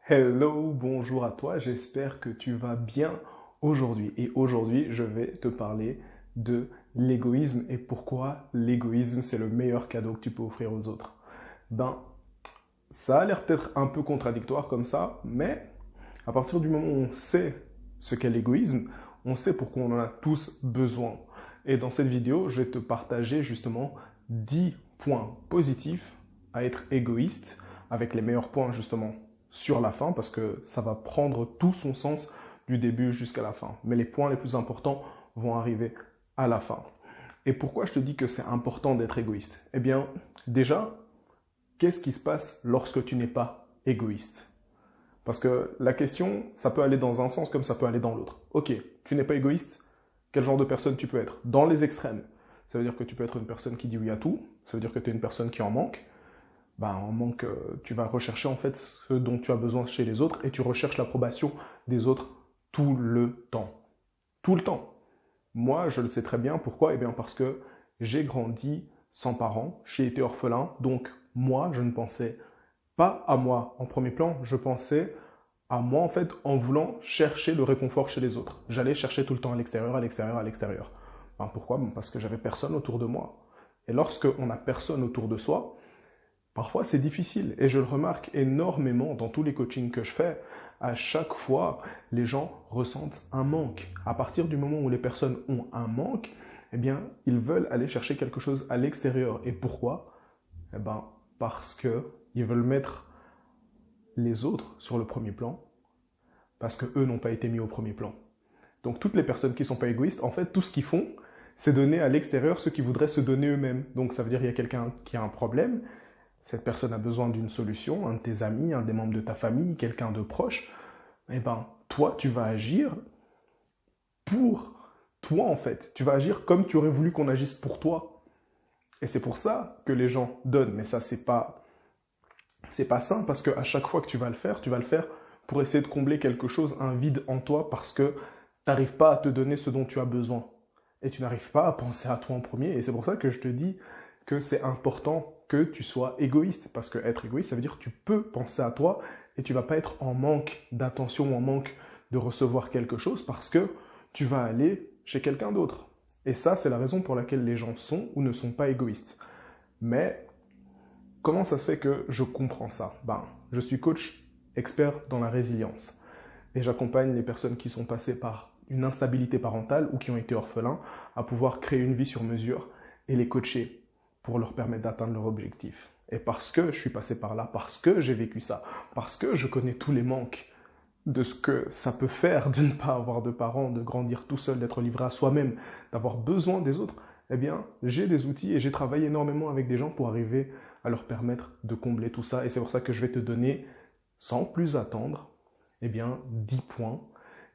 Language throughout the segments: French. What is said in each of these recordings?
Hello, bonjour à toi, j'espère que tu vas bien aujourd'hui. Et aujourd'hui, je vais te parler de l'égoïsme et pourquoi l'égoïsme, c'est le meilleur cadeau que tu peux offrir aux autres. Ben, ça a l'air peut-être un peu contradictoire comme ça, mais à partir du moment où on sait ce qu'est l'égoïsme, on sait pourquoi on en a tous besoin. Et dans cette vidéo, je vais te partager justement 10 points positifs à être égoïste, avec les meilleurs points justement sur la fin, parce que ça va prendre tout son sens du début jusqu'à la fin. Mais les points les plus importants vont arriver à la fin. Et pourquoi je te dis que c'est important d'être égoïste? Eh bien, déjà, qu'est-ce qui se passe lorsque tu n'es pas égoïste? Parce que la question, ça peut aller dans un sens comme ça peut aller dans l'autre. Ok, tu n'es pas égoïste, quel genre de personne tu peux être? Dans les extrêmes. Ça veut dire que tu peux être une personne qui dit oui à tout, ça veut dire que tu es une personne qui en manque. Ben, en manque, tu vas rechercher en fait ce dont tu as besoin chez les autres et tu recherches l'approbation des autres tout le temps. Tout le temps. Moi, je le sais très bien. Pourquoi? Eh bien, parce que j'ai grandi sans parents, j'ai été orphelin, donc moi, je ne pensais pas à moi en premier plan, je pensais à moi en fait en voulant chercher le réconfort chez les autres. J'allais chercher tout le temps à l'extérieur, à l'extérieur, à l'extérieur. Ben, pourquoi? Ben, parce que j'avais personne autour de moi. Et lorsque on n'a personne autour de soi, parfois c'est difficile. Et je le remarque énormément dans tous les coachings que je fais. À chaque fois, les gens ressentent un manque. À partir du moment où les personnes ont un manque, eh bien, ils veulent aller chercher quelque chose à l'extérieur. Et pourquoi? Eh ben, parce que ils veulent mettre les autres sur le premier plan, parce que eux n'ont pas été mis au premier plan. Donc toutes les personnes qui ne sont pas égoïstes, en fait, tout ce qu'ils font, c'est donner à l'extérieur ce qu'ils voudraient se donner eux-mêmes. Donc ça veut dire qu'il y a quelqu'un qui a un problème, cette personne a besoin d'une solution, un de tes amis, un des membres de ta famille, quelqu'un de proche, eh ben, toi, tu vas agir pour toi, en fait. Tu vas agir comme tu aurais voulu qu'on agisse pour toi. Et c'est pour ça que les gens donnent. Mais ça, c'est pas sain parce qu'à chaque fois que tu vas le faire pour essayer de combler quelque chose, un vide en toi parce que tu n'arrives pas à te donner ce dont tu as besoin. Et tu n'arrives pas à penser à toi en premier. Et c'est pour ça que je te dis que c'est important que tu sois égoïste. Parce que être égoïste, ça veut dire que tu peux penser à toi et tu vas pas être en manque d'attention ou en manque de recevoir quelque chose parce que tu vas aller chez quelqu'un d'autre. Et ça, c'est la raison pour laquelle les gens sont ou ne sont pas égoïstes. Mais comment ça se fait que je comprends ça? Ben, je suis coach expert dans la résilience et j'accompagne les personnes qui sont passées par une instabilité parentale ou qui ont été orphelins à pouvoir créer une vie sur mesure et les coacher pour leur permettre d'atteindre leur objectif. Et parce que je suis passé par là, parce que j'ai vécu ça, parce que je connais tous les manques de ce que ça peut faire de ne pas avoir de parents, de grandir tout seul, d'être livré à soi-même, d'avoir besoin des autres, eh bien, j'ai des outils et j'ai travaillé énormément avec des gens pour arriver à leur permettre de combler tout ça. Et c'est pour ça que je vais te donner, sans plus attendre, eh bien, 10 points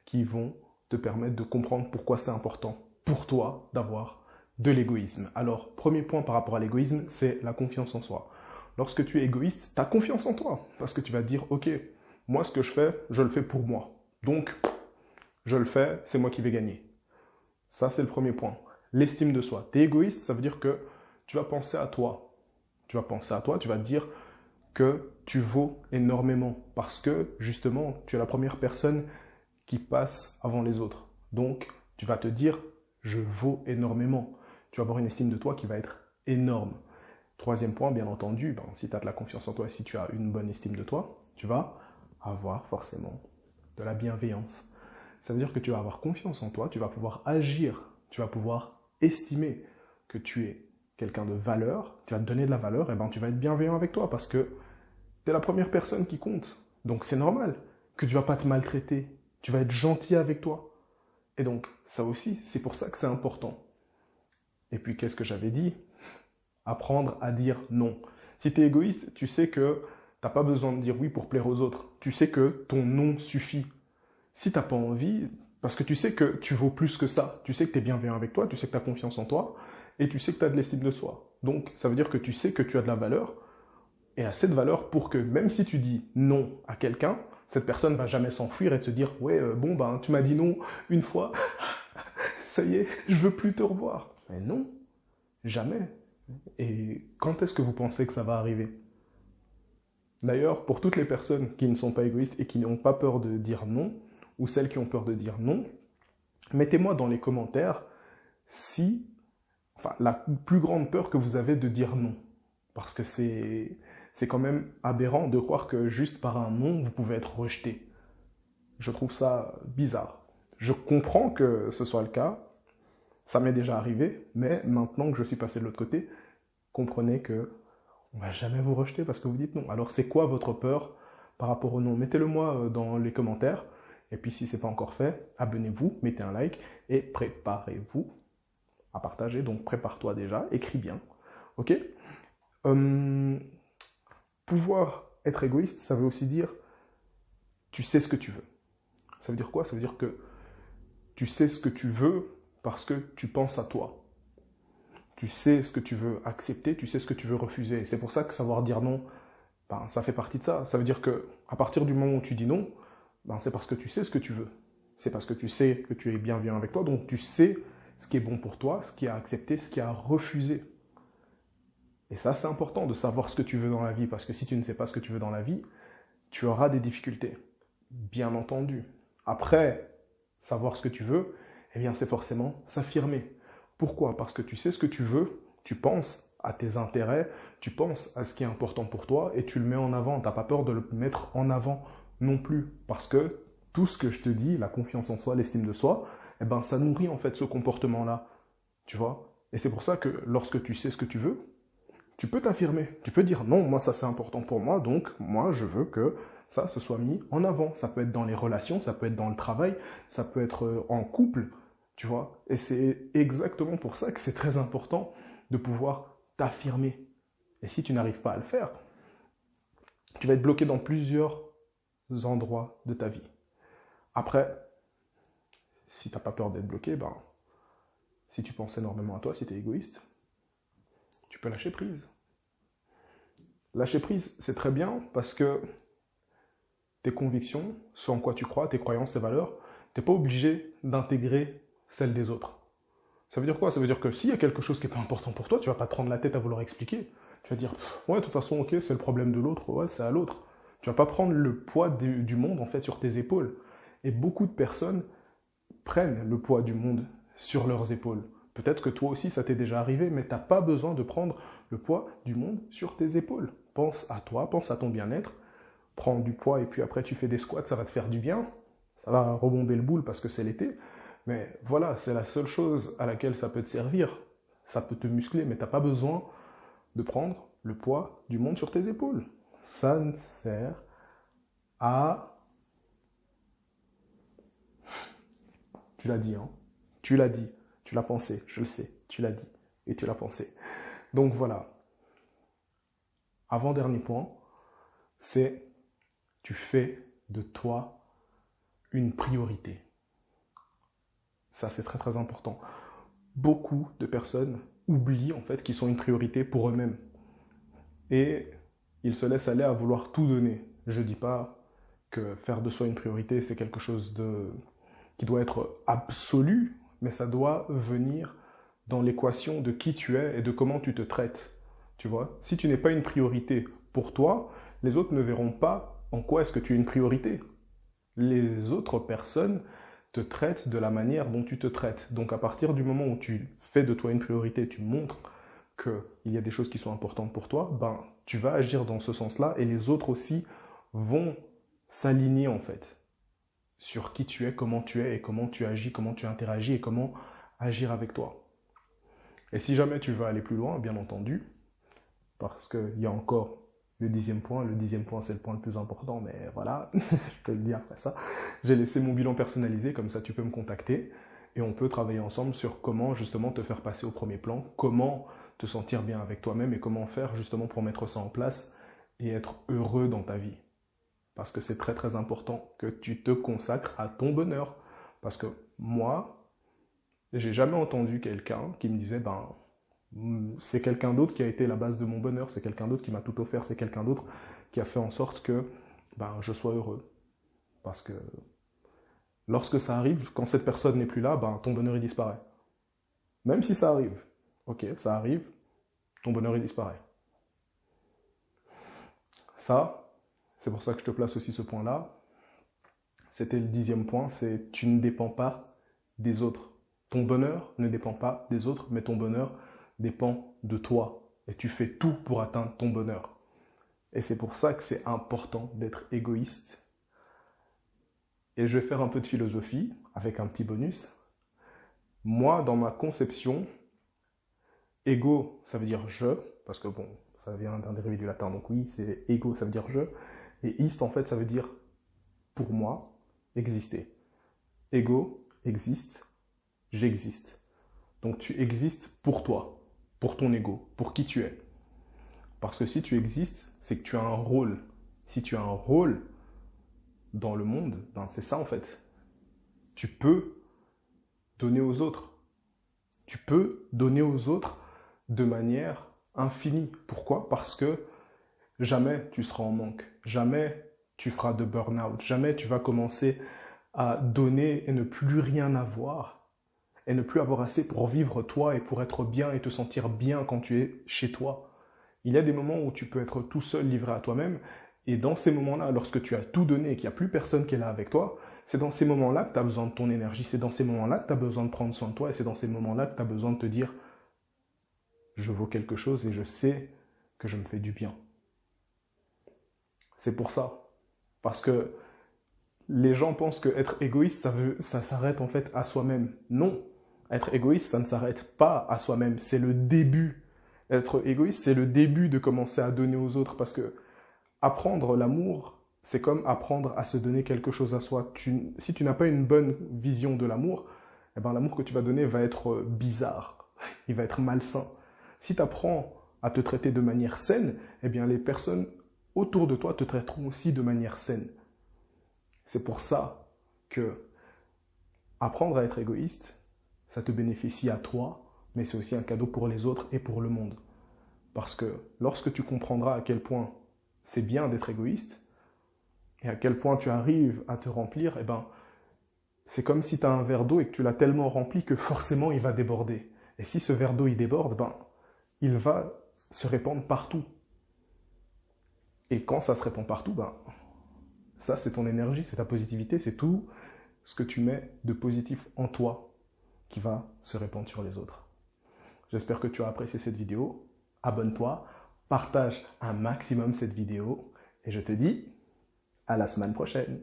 qui vont te permettre de comprendre pourquoi c'est important pour toi d'avoir de l'égoïsme. Alors, premier point par rapport à l'égoïsme, c'est la confiance en soi. Lorsque tu es égoïste, tu as confiance en toi. Parce que tu vas te dire, ok, moi ce que je le fais pour moi. Donc, je le fais, c'est moi qui vais gagner. Ça, c'est le premier point. L'estime de soi. Tu es égoïste, ça veut dire que tu vas penser à toi. Tu vas penser à toi, tu vas te dire que tu vaux énormément. Parce que, justement, tu es la première personne qui passe avant les autres. Donc, tu vas te dire, je vaux énormément. Tu vas avoir une estime de toi qui va être énorme. Troisième point, bien entendu, ben, si tu as de la confiance en toi et si tu as une bonne estime de toi, tu vas avoir forcément de la bienveillance. Ça veut dire que tu vas avoir confiance en toi, tu vas pouvoir agir, tu vas pouvoir estimer que tu es quelqu'un de valeur, tu vas te donner de la valeur, et ben tu vas être bienveillant avec toi parce que tu es la première personne qui compte. Donc c'est normal que tu vas pas te maltraiter, tu vas être gentil avec toi. Et donc ça aussi, c'est pour ça que c'est important. Et puis qu'est-ce que j'avais dit? Apprendre à dire non. Si tu es égoïste, tu sais que tu n'as pas besoin de dire oui pour plaire aux autres. Tu sais que ton non suffit. Si tu n'as pas envie, parce que tu sais que tu vaux plus que ça, tu sais que tu es bienveillant avec toi, tu sais que tu as confiance en toi, et tu sais que tu as de l'estime de soi. Donc, ça veut dire que tu sais que tu as de la valeur, et assez de valeur pour que même si tu dis non à quelqu'un, cette personne va jamais s'enfuir et te se dire ouais, bon, ben, tu m'as dit non une fois, ça y est, je veux plus te revoir. Mais non, jamais. Et quand est-ce que vous pensez que ça va arriver? D'ailleurs, pour toutes les personnes qui ne sont pas égoïstes et qui n'ont pas peur de dire non, ou celles qui ont peur de dire non, mettez-moi dans les commentaires si, enfin, la plus grande peur que vous avez de dire non. Parce que c'est quand même aberrant de croire que juste par un non, vous pouvez être rejeté. Je trouve ça bizarre. Je comprends que ce soit le cas, ça m'est déjà arrivé, mais maintenant que je suis passé de l'autre côté, comprenez que on va jamais vous rejeter parce que vous dites non. Alors c'est quoi votre peur par rapport au non? Mettez-le moi dans les commentaires. Et puis si ce n'est pas encore fait, abonnez-vous, mettez un like et préparez-vous à partager. Donc prépare-toi déjà, écris bien. Ok. Pouvoir être égoïste, ça veut aussi dire tu sais ce que tu veux. Ça veut dire quoi? Ça veut dire que tu sais ce que tu veux parce que tu penses à toi. Tu sais ce que tu veux accepter, tu sais ce que tu veux refuser. C'est pour ça que savoir dire non, ben, ça fait partie de ça. Ça veut dire que à partir du moment où tu dis non, ben, c'est parce que tu sais ce que tu veux. C'est parce que tu sais que tu es bienveillant avec toi, donc tu sais ce qui est bon pour toi, ce qui est à accepter, ce qui est à refuser. Et ça, c'est important de savoir ce que tu veux dans la vie, parce que si tu ne sais pas ce que tu veux dans la vie, tu auras des difficultés, bien entendu. Après, savoir ce que tu veux, eh bien, c'est forcément s'affirmer. Pourquoi? Parce que tu sais ce que tu veux, tu penses à tes intérêts, tu penses à ce qui est important pour toi et tu le mets en avant. Tu n'as pas peur de le mettre en avant non plus. Parce que tout ce que je te dis, la confiance en soi, l'estime de soi, eh ben, ça nourrit en fait ce comportement-là. Tu vois? Et c'est pour ça que lorsque tu sais ce que tu veux, tu peux t'affirmer. Tu peux dire non, moi ça c'est important pour moi, donc moi je veux que ça se soit mis en avant. Ça peut être dans les relations, ça peut être dans le travail, ça peut être en couple, tu vois. Et c'est exactement pour ça que c'est très important de pouvoir t'affirmer. Et si tu n'arrives pas à le faire, tu vas être bloqué dans plusieurs endroits de ta vie. Après, si tu n'as pas peur d'être bloqué, ben, si tu penses énormément à toi, si tu es égoïste, tu peux lâcher prise. Lâcher prise, c'est très bien parce que tes convictions, ce en quoi tu crois, tes croyances, tes valeurs, tu n'es pas obligé d'intégrer celles des autres. Ça veut dire quoi? Ça veut dire que s'il y a quelque chose qui est pas important pour toi, tu vas pas te prendre la tête à vouloir expliquer. Tu vas dire, ouais, de toute façon, ok, c'est le problème de l'autre, ouais, c'est à l'autre. Tu vas pas prendre le poids du monde, en fait, sur tes épaules. Et beaucoup de personnes prennent le poids du monde sur leurs épaules. Peut-être que toi aussi, ça t'est déjà arrivé, mais tu n'as pas besoin de prendre le poids du monde sur tes épaules. Pense à toi, pense à ton bien-être, prends du poids et puis après tu fais des squats, ça va te faire du bien. Ça va rebomber le boule parce que c'est l'été. Mais voilà, c'est la seule chose à laquelle ça peut te servir. Ça peut te muscler, mais tu n'as pas besoin de prendre le poids du monde sur tes épaules. Ça ne sert à... Tu l'as dit, hein? Tu l'as dit. Tu l'as pensé, je le sais. Tu l'as dit. Et tu l'as pensé. Donc voilà. Avant-dernier point, c'est tu fais de toi une priorité. Ça, c'est très très important. Beaucoup de personnes oublient en fait qu'ils sont une priorité pour eux-mêmes. Et ils se laissent aller à vouloir tout donner. Je ne dis pas que faire de soi une priorité, c'est quelque chose qui doit être absolu, mais ça doit venir dans l'équation de qui tu es et de comment tu te traites. Tu vois? Si tu n'es pas une priorité pour toi, les autres ne verront pas en quoi est-ce que tu es une priorité. Les autres personnes te traitent de la manière dont tu te traites. Donc à partir du moment où tu fais de toi une priorité, tu montres qu'il y a des choses qui sont importantes pour toi, ben, tu vas agir dans ce sens-là et les autres aussi vont s'aligner en fait sur qui tu es, comment tu es et comment tu agis, comment tu interagis et comment agir avec toi. Et si jamais tu veux aller plus loin, bien entendu, parce qu'il y a encore le 10e point c'est le point le plus important, mais voilà, je peux le dire après ça. J'ai laissé mon bilan personnalisé, comme ça tu peux me contacter et on peut travailler ensemble sur comment justement te faire passer au premier plan, comment te sentir bien avec toi-même et comment faire justement pour mettre ça en place et être heureux dans ta vie. Parce que c'est très très important que tu te consacres à ton bonheur. Parce que moi, j'ai jamais entendu quelqu'un qui me disait, ben, c'est quelqu'un d'autre qui a été la base de mon bonheur, c'est quelqu'un d'autre qui m'a tout offert, c'est quelqu'un d'autre qui a fait en sorte que ben, je sois heureux. Parce que lorsque ça arrive, quand cette personne n'est plus là, ben, ton bonheur il disparaît. Même si ça arrive. Ok, ça arrive, ton bonheur il disparaît. Ça, C'est pour ça que je te place aussi ce point-là. C'était le 10e point, c'est tu ne dépends pas des autres. Ton bonheur ne dépend pas des autres, mais ton bonheur dépend de toi. Et tu fais tout pour atteindre ton bonheur. Et c'est pour ça que c'est important d'être égoïste. Et je vais faire un peu de philosophie avec un petit bonus. Moi, dans ma conception, ego, ça veut dire je, parce que bon, ça vient d'un dérivé du latin, donc oui, c'est ego, ça veut dire je. Et ist, en fait, ça veut dire pour moi, exister. Ego existe, j'existe. Donc tu existes pour toi, pour ton ego, pour qui tu es. Parce que si tu existes, c'est que tu as un rôle. Si tu as un rôle dans le monde, ben c'est ça en fait. Tu peux donner aux autres. Tu peux donner aux autres de manière infinie. Pourquoi? Parce que jamais tu seras en manque. Jamais tu feras de burn-out. Jamais tu vas commencer à donner et ne plus rien avoir. Et ne plus avoir assez pour vivre toi et pour être bien et te sentir bien quand tu es chez toi. Il y a des moments où tu peux être tout seul, livré à toi-même. Et dans ces moments-là, lorsque tu as tout donné et qu'il n'y a plus personne qui est là avec toi, c'est dans ces moments-là que tu as besoin de ton énergie. C'est dans ces moments-là que tu as besoin de prendre soin de toi. Et c'est dans ces moments-là que tu as besoin de te dire « Je vaux quelque chose et je sais que je me fais du bien ». C'est pour ça. Parce que les gens pensent que être égoïste, ça s'arrête en fait à soi-même. Non. Être égoïste, ça ne s'arrête pas à soi-même. C'est le début. Être égoïste, c'est le début de commencer à donner aux autres. Parce que apprendre l'amour, c'est comme apprendre à se donner quelque chose à soi. Si tu n'as pas une bonne vision de l'amour, eh ben, l'amour que tu vas donner va être bizarre. Il va être malsain. Si tu apprends à te traiter de manière saine, eh bien, les personnes autour de toi te traiteront aussi de manière saine. C'est pour ça que apprendre à être égoïste, ça te bénéficie à toi, mais c'est aussi un cadeau pour les autres et pour le monde. Parce que lorsque tu comprendras à quel point c'est bien d'être égoïste, et à quel point tu arrives à te remplir, eh ben, c'est comme si tu as un verre d'eau et que tu l'as tellement rempli que forcément il va déborder. Et si ce verre d'eau il déborde, ben, il va se répandre partout. Et quand ça se répand partout, ben, ça c'est ton énergie, c'est ta positivité, c'est tout ce que tu mets de positif en toi qui va se répandre sur les autres. J'espère que tu as apprécié cette vidéo. Abonne-toi, partage un maximum cette vidéo et je te dis à la semaine prochaine.